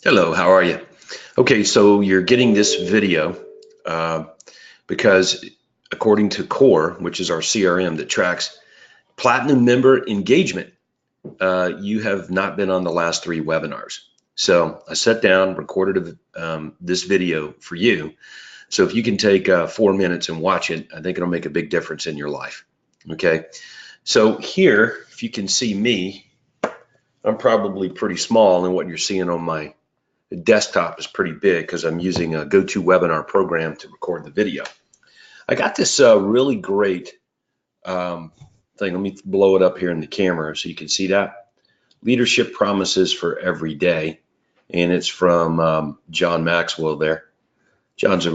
Hello, how are you? Okay, so you're getting this video uh, because according to Core, which is our CRM that tracks platinum member engagement, you have not been on the last 3 webinars. So I sat down, recorded this video for you. So if you can take 4 minutes and watch it, I think it'll make a big difference in your life. Okay, so here, if you can see me, I'm probably pretty small, and what you're seeing on my desktop is pretty big because I'm using a GoToWebinar program to record the video. I got this really great thing. Let me blow it up here in the camera so you can see that. Leadership Promises for Every Day. And it's from John Maxwell there. John's,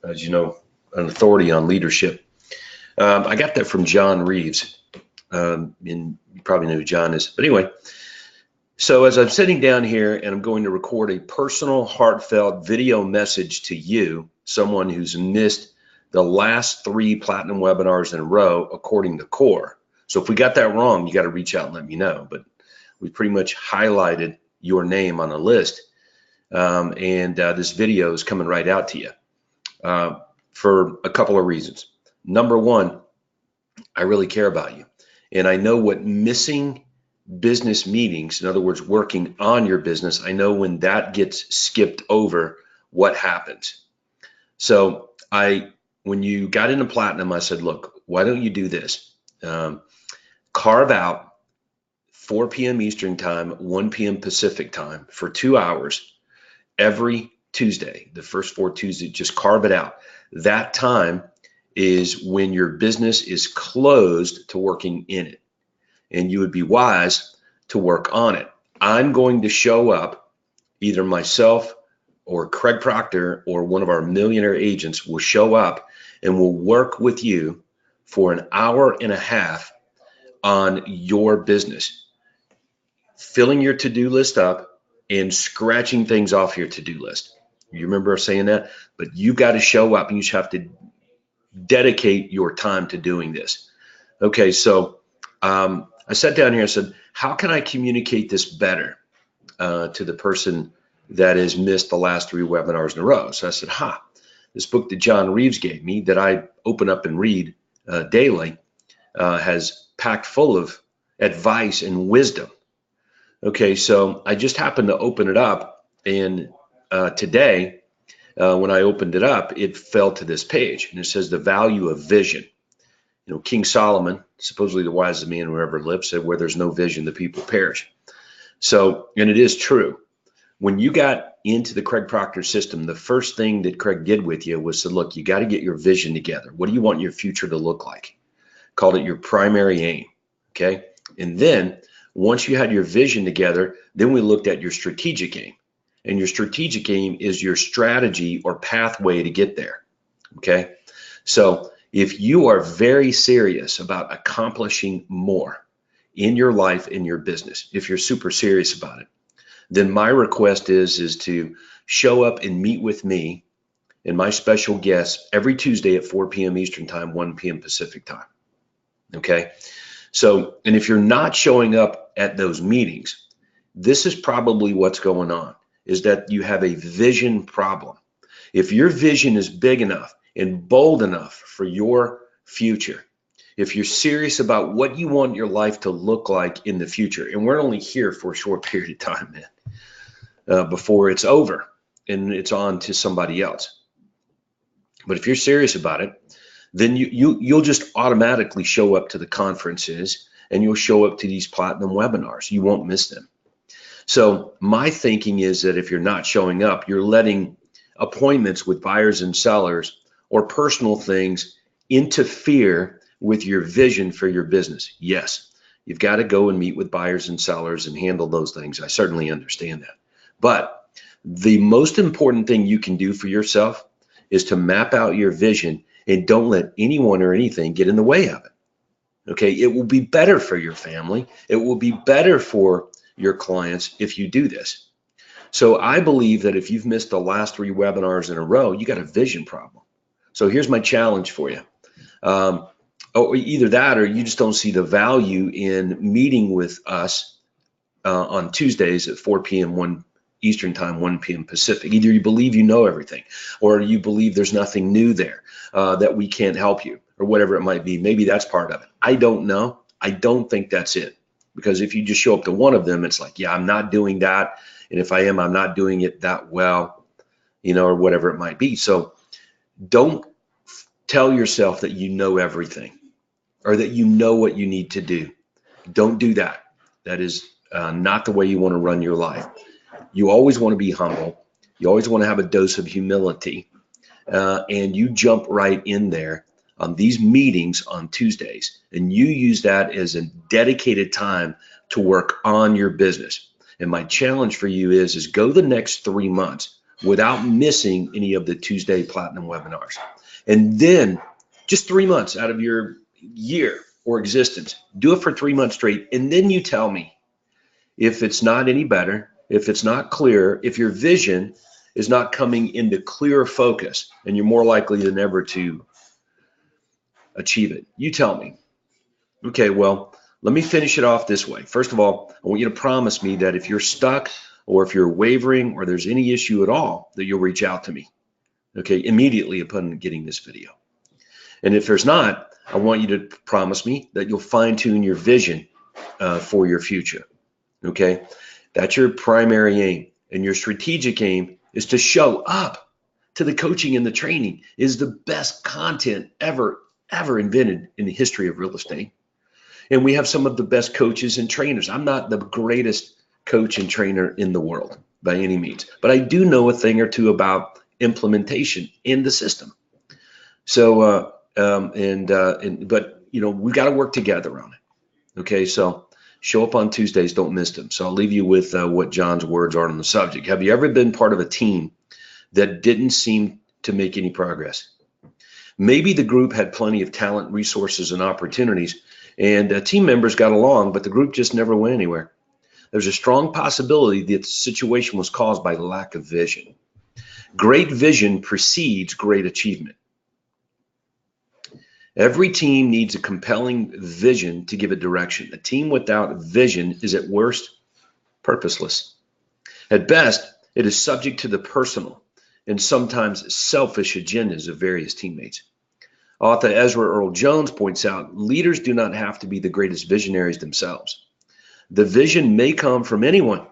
as you know, an authority on leadership. I got that from John Reeves. And you probably know who John is. But anyway, so as I'm sitting down here and I'm going to record a personal, heartfelt video message to you, someone who's missed the last 3 platinum webinars in a row, according to Core. So if we got that wrong, you got to reach out and let me know. But we pretty much highlighted your name on a list. This video is coming right out to you for a couple of reasons. Number one, I really care about you. And I know what missing business meetings, in other words, working on your business, I know when that gets skipped over, what happens. So when you got into platinum, I said, look, why don't you do this? Carve out 4 p.m. Eastern time, 1 p.m. Pacific time for 2 hours every Tuesday, the first 4 Tuesdays, just carve it out. That time is when your business is closed to working in it. And you would be wise to work on it. I'm going to show up, either myself or Craig Proctor or one of our millionaire agents will show up and will work with you for an hour and a half on your business, filling your to-do list up and scratching things off your to-do list. You remember saying that? But you got to show up and you just have to dedicate your time to doing this. Okay, so I sat down here and said, how can I communicate this better to the person that has missed the last 3 webinars in a row? So I said, this book that John Reeves gave me that I open up and read daily has packed full of advice and wisdom. Okay, so I just happened to open it up, and today, when I opened it up, it fell to this page, and it says the value of vision. You know, King Solomon, supposedly the wisest man who ever lived, said, where there's no vision, the people perish. So, and it is true. When you got into the Craig Proctor system, the first thing that Craig did with you was to look, you got to get your vision together. What do you want your future to look like? Called it your primary aim. Okay. And then once you had your vision together, then we looked at your strategic aim. And your strategic aim is your strategy or pathway to get there. Okay. So if you are very serious about accomplishing more in your life, in your business, if you're super serious about it, then my request is to show up and meet with me and my special guests every Tuesday at 4 p.m. Eastern time, 1 p.m. Pacific time. Okay. So, and if you're not showing up at those meetings, this is probably what's going on, is that you have a vision problem. If your vision is big enough and bold enough for your future, if you're serious about what you want your life to look like in the future, and we're only here for a short period of time, man, before it's over and it's on to somebody else. But if you're serious about it, then you'll just automatically show up to the conferences and you'll show up to these platinum webinars. You won't miss them. So my thinking is that if you're not showing up, you're letting appointments with buyers and sellers or personal things interfere with your vision for your business. Yes, you've got to go and meet with buyers and sellers and handle those things. I certainly understand that. But the most important thing you can do for yourself is to map out your vision and don't let anyone or anything get in the way of it. Okay, it will be better for your family. It will be better for your clients if you do this. So I believe that if you've missed the last 3 webinars in a row, you got a vision problem. So here's my challenge for you. Either that or you just don't see the value in meeting with us on Tuesdays at 4 p.m. 1 Eastern time, 1 p.m. Pacific. Either you believe you know everything, or you believe there's nothing new there, that we can't help you, or whatever it might be. Maybe that's part of it. I don't know. I don't think that's it. Because if you just show up to one of them, it's like, yeah, I'm not doing that. And if I am, I'm not doing it that well, or whatever it might be. So don't tell yourself that you know everything, or that you know what you need to do. Don't do that. That is not the way you want to run your life. You always want to be humble. You always want to have a dose of humility. And you jump right in there on these meetings on Tuesdays, and you use that as a dedicated time to work on your business. And my challenge for you is go the next 3 months without missing any of the Tuesday Platinum webinars. And then just 3 months out of your year or existence, do it for 3 months straight. And then you tell me if it's not any better, if it's not clear, if your vision is not coming into clear focus, and you're more likely than ever to achieve it. You tell me. Okay, well, let me finish it off this way. First of all, I want you to promise me that if you're stuck, or if you're wavering, or there's any issue at all, that you'll reach out to me, okay, immediately upon getting this video. And if there's not, I want you to promise me that you'll fine-tune your vision for your future, okay? That's your primary aim. And your strategic aim is to show up to the coaching and the training is the best content ever invented in the history of real estate. And we have some of the best coaches and trainers. I'm not the greatest coach and trainer in the world by any means, but I do know a thing or two about implementation in the system. So, but we've got to work together on it. Okay, so show up on Tuesdays, don't miss them. So I'll leave you with what John's words are on the subject. Have you ever been part of a team that didn't seem to make any progress? Maybe the group had plenty of talent, resources, and opportunities, and team members got along, but the group just never went anywhere. There's a strong possibility that the situation was caused by lack of vision. Great vision precedes great achievement. Every team needs a compelling vision to give it direction. A team without vision is at worst purposeless. At best, it is subject to the personal and sometimes selfish agendas of various teammates. Author Ezra Earl Jones points out, leaders do not have to be the greatest visionaries themselves. The vision may come from anyone.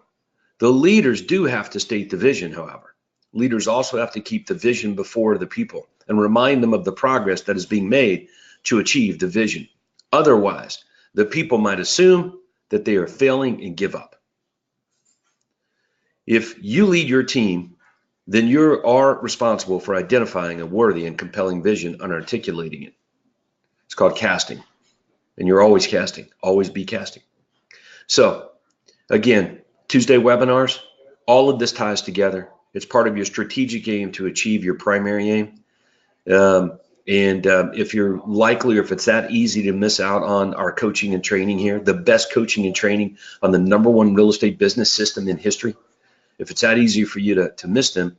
The leaders do have to state the vision, however. Leaders also have to keep the vision before the people and remind them of the progress that is being made to achieve the vision. Otherwise, the people might assume that they are failing and give up. If you lead your team, then you are responsible for identifying a worthy and compelling vision and articulating it. It's called casting, and you're always casting. Always be casting. So, again, Tuesday webinars, all of this ties together. It's part of your strategic aim to achieve your primary aim. If you're likely, or if it's that easy to miss out on our coaching and training here, the best coaching and training on the #1 real estate business system in history, if it's that easy for you to miss them,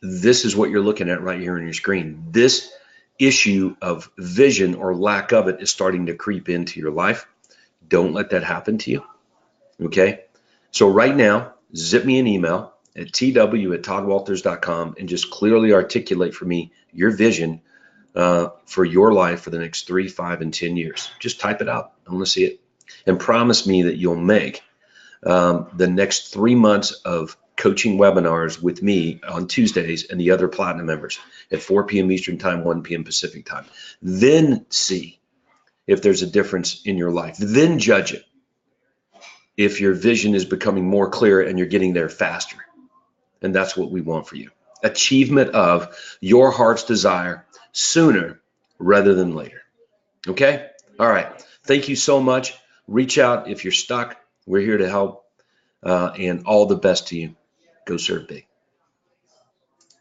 this is what you're looking at right here on your screen. This issue of vision or lack of it is starting to creep into your life. Don't let that happen to you, okay? So right now, zip me an email at tw@toddwalters.com and just clearly articulate for me your vision for your life for the next 3, 5, and 10 years. Just type it out. I want to see it. And promise me that you'll make the next 3 months of coaching webinars with me on Tuesdays and the other Platinum members at 4 p.m. Eastern time, 1 p.m. Pacific time. Then see if there's a difference in your life. Then judge it if your vision is becoming more clear and you're getting there faster. And that's what we want for you. Achievement of your heart's desire sooner rather than later. Okay? All right. Thank you so much. Reach out if you're stuck. We're here to help. And all the best to you. Go serve big.